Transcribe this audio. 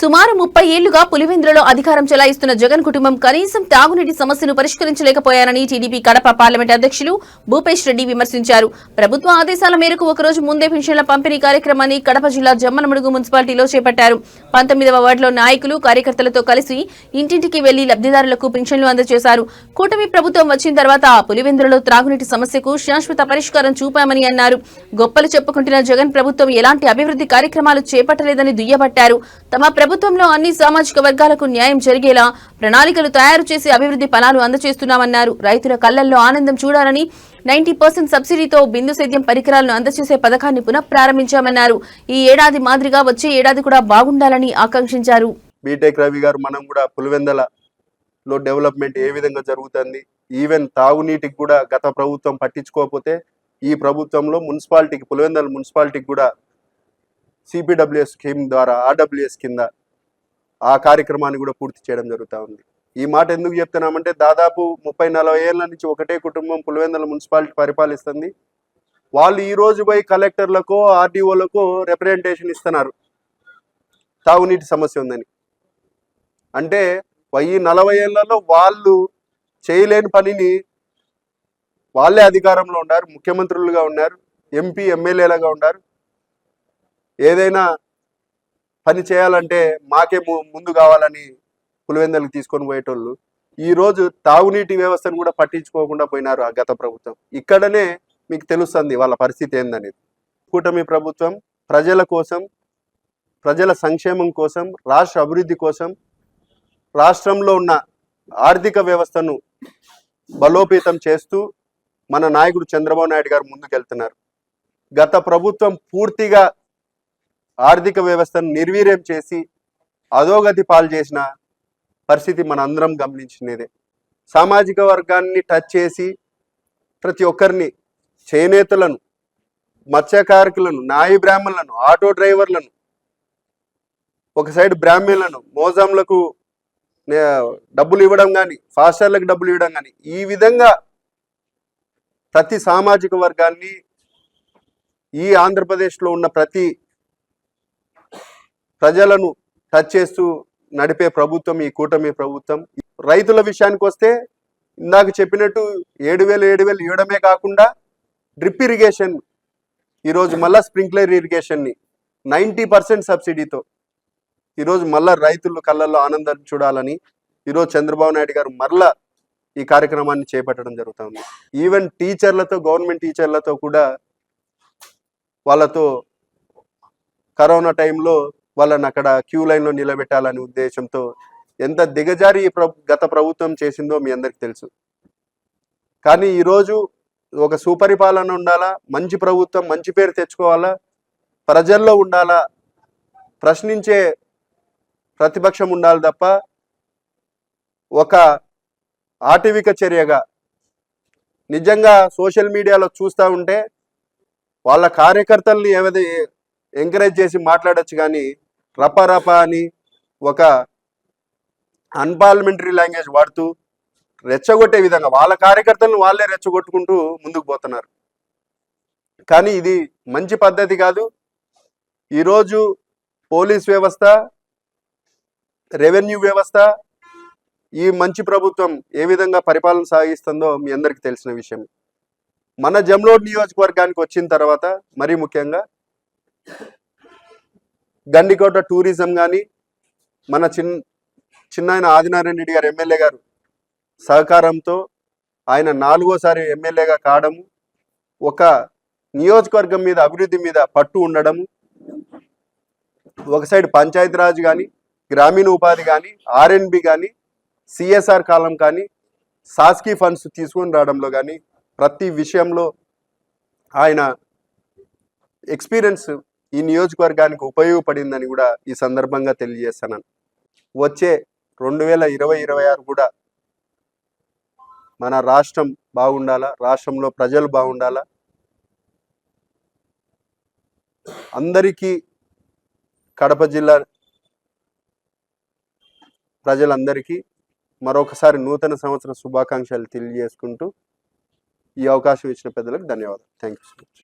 సుమారు 30 ఏళ్లుగా పులివెందులలో అధికారం చెలాయిస్తున్న జగన్ కుటుంబం కనీసం తాగునీటి సమస్యను పరిష్కరించలేకపోయారని టీడీపీ కడప పార్లమెంట్ అధ్యక్షులు భూపేష్ రెడ్డి విమర్శించారు. ప్రభుత్వ ఆదేశాల మేరకు ఒకరోజు ముందే పెన్షన్ల పంపిణీ కార్యక్రమాన్ని కడప జిల్లా జమ్మలమడుగు మున్సిపాలిటీలో చేపట్టారు. 19వ వార్డులో నాయకులు కార్యకర్తలతో కలిసి ఇంటింటికి వెళ్లి లబ్ధిదారులకు పెన్షన్లు అందజేశారు. కూటమి ప్రభుత్వం వచ్చిన తర్వాత పులివెందులలో త్రాగునీటి సమస్యకు శాశ్వత పరిష్కారం చూపామని అన్నారు. గొప్పలు చెప్పుకుంటున్న జగన్ ప్రభుత్వం ఎలాంటి అభివృద్ధి కార్యక్రమాలు చేపట్టలేదని దుయ్యబట్టారు. తమ ప్రభుత్వంలో అన్ని సామాజిక వర్గాలకు న్యాయం జరిగేలా ప్రణాళికలు తయారు చేసి అభివృద్ధి ఫలాలు అందజేస్తున్నామన్నారు. రైతుల కళ్లల్లో ఆనందం చూడాలని 90% సబ్సిడీతో బిందు సేద్యం పరికరాలను అందజేసే పథకాన్ని పునఃప్రారంభించామన్నారు. ఈ ఏడాది మాదిరిగా వచ్చే ఏడాది కూడా బాగుండాలని ఆకాంక్షించారు. బీటెక్ రవి గారు మనం కూడా పులివెందలలో డెవలప్మెంట్ ఏ విధంగా జరుగుతుంది, ఈవెన్ తాగునీటికి కూడా గత ప్రభుత్వం పట్టించుకోకపోతే ఈ ప్రభుత్వంలో మున్సిపాలిటీకి పులివెందల మున్సిపాలిటీకి కూడా సిపిడబ్ల్యూఎస్ స్కీమ్ ద్వారా ఆర్డబ్ల్యూఎస్ కింద ఆ కార్యక్రమాన్ని కూడా పూర్తి చేయడం జరుగుతూ ఉంది. ఈ మాట ఎందుకు చెప్తున్నామంటే దాదాపు 30-40 ఏళ్ల నుంచి ఒకటే కుటుంబం పులివెందుల మున్సిపాలిటీ పరిపాలిస్తుంది. వాళ్ళు ఈ రోజు పోయి కలెక్టర్లకు ఆర్డీఓలకు రిప్రజెంటేషన్ ఇస్తున్నారు తాగునీటి సమస్య ఉందని. అంటే ఈ 40 ఏళ్లలో వాళ్ళు చేయలేని పనిని వాళ్ళే అధికారంలో ఉన్నారు, ముఖ్యమంత్రులుగా ఉన్నారు, ఎంపీ ఎమ్మెల్యేలుగా ఉన్నారు. ఏదైనా పని చేయాలంటే మాకే ముందు కావాలని పులివెందులకు తీసుకొని పోయేటోళ్ళు ఈరోజు తాగునీటి వ్యవస్థను కూడా పట్టించుకోకుండా పోయినారు ఆ గత ప్రభుత్వం. ఇక్కడనే మీకు తెలుస్తుంది వాళ్ళ పరిస్థితి ఏందనేది. కూటమి ప్రభుత్వం ప్రజల కోసం, ప్రజల సంక్షేమం కోసం, రాష్ట్ర అభివృద్ధి కోసం, రాష్ట్రంలో ఉన్న ఆర్థిక వ్యవస్థను బలోపేతం చేస్తూ మన నాయకుడు చంద్రబాబు నాయుడు గారు ముందుకెళ్తున్నారు. గత ప్రభుత్వం పూర్తిగా ఆర్థిక వ్యవస్థను నిర్వీర్యం చేసి అధోగతి పాలు చేసిన పరిస్థితి మన అందరం గమనించినదే. సామాజిక వర్గాన్ని టచ్ చేసి ప్రతి ఒక్కరిని, చేనేతలను, మత్స్యకారకులను, నాయి బ్రాహ్మణులను, ఆటో డ్రైవర్లను, ఒక సైడ్ బ్రాహ్మణులను, మోజంలకు డబ్బులు ఇవ్వడం కానీ, ఫాస్టర్లకు డబ్బులు ఇవ్వడం కానీ, ఈ విధంగా ప్రతి సామాజిక వర్గాన్ని ఈ ఆంధ్రప్రదేశ్లో ఉన్న ప్రతి ప్రజలను టచ్ చేస్తూ నడిపే ప్రభుత్వం ఈ కూటమి ప్రభుత్వం. రైతుల విషయానికి వస్తే ఇందాక చెప్పినట్టు 7,000 ఇవ్వడమే కాకుండా డ్రిప్ ఇరిగేషన్ ఈరోజు మళ్ళా స్ప్రింక్లర్ ఇరిగేషన్ని 90% సబ్సిడీతో ఈరోజు మళ్ళా రైతుల కళ్ళల్లో ఆనందం చూడాలని ఈరోజు చంద్రబాబు నాయుడు గారు మరలా ఈ కార్యక్రమాన్ని చేపట్టడం జరుగుతుంది. ఈవెన్ టీచర్లతో, గవర్నమెంట్ టీచర్లతో కూడా వాళ్ళతో కరోనా టైంలో వాళ్ళని అక్కడ క్యూ లైన్లో నిలబెట్టాలనే ఉద్దేశంతో ఎంత దిగజారి గత ప్రభుత్వం చేసిందో మీ అందరికి తెలుసు. కానీ ఈరోజు ఒక సుపరిపాలన ఉండాలా, మంచి ప్రభుత్వం, మంచి పేరు తెచ్చుకోవాలా, ప్రజల్లో ఉండాలా, ప్రశ్నించే ప్రతిపక్షం ఉండాలి తప్ప ఒక ఆటవిక చర్యగా నిజంగా సోషల్ మీడియాలో చూస్తూ ఉంటే వాళ్ళ కార్యకర్తల్ని ఏదైతే ఎంకరేజ్ చేసి మాట్లాడచ్చు, కానీ రప అని ఒక అన్పార్లమెంటరీ లాంగ్వేజ్ వాడుతూ రెచ్చగొట్టే విధంగా వాళ్ళ కార్యకర్తలను వాళ్ళే రెచ్చగొట్టుకుంటూ ముందుకు పోతున్నారు. కానీ ఇది మంచి పద్ధతి కాదు. ఈరోజు పోలీస్ వ్యవస్థ, రెవెన్యూ వ్యవస్థ, ఈ మంచి ప్రభుత్వం ఏ విధంగా పరిపాలన సాగిస్తుందో మీ అందరికీ తెలిసిన విషయం. మన జమ్లోడ్ నియోజకవర్గానికి వచ్చిన తర్వాత మరీ ముఖ్యంగా గండికోట టూరిజం కానీ, మన చిన్నాయన ఆదినారాయణ రెడ్డి గారు ఎమ్మెల్యే గారు సహకారంతో ఆయన 4వ సారి ఎమ్మెల్యేగా కావడము, ఒక నియోజకవర్గం మీద అభివృద్ధి మీద పట్టు ఉండడము, ఒక సైడ్ పంచాయతీరాజ్ కానీ, గ్రామీణ ఉపాధి కానీ, ఆర్ఎన్బి కానీ, సిఎస్ఆర్ కాలం కానీ, సాస్కీ ఫండ్స్ తీసుకొని రావడంలో కానీ ప్రతి విషయంలో ఆయన ఎక్స్పీరియన్స్ ఈ నియోజకవర్గానికి ఉపయోగపడిందని కూడా ఈ సందర్భంగా తెలియజేస్తున్నాను. వచ్చే 2020-26 కూడా మన రాష్ట్రం బాగుండాలా, రాష్ట్రంలో ప్రజలు బాగుండాలా, అందరికీ కడప జిల్లా ప్రజలందరికీ మరొకసారి నూతన సంవత్సర శుభాకాంక్షలు తెలియజేసుకుంటూ ఈ అవకాశం ఇచ్చిన పెద్దలకు ధన్యవాదాలు. Thank you so much.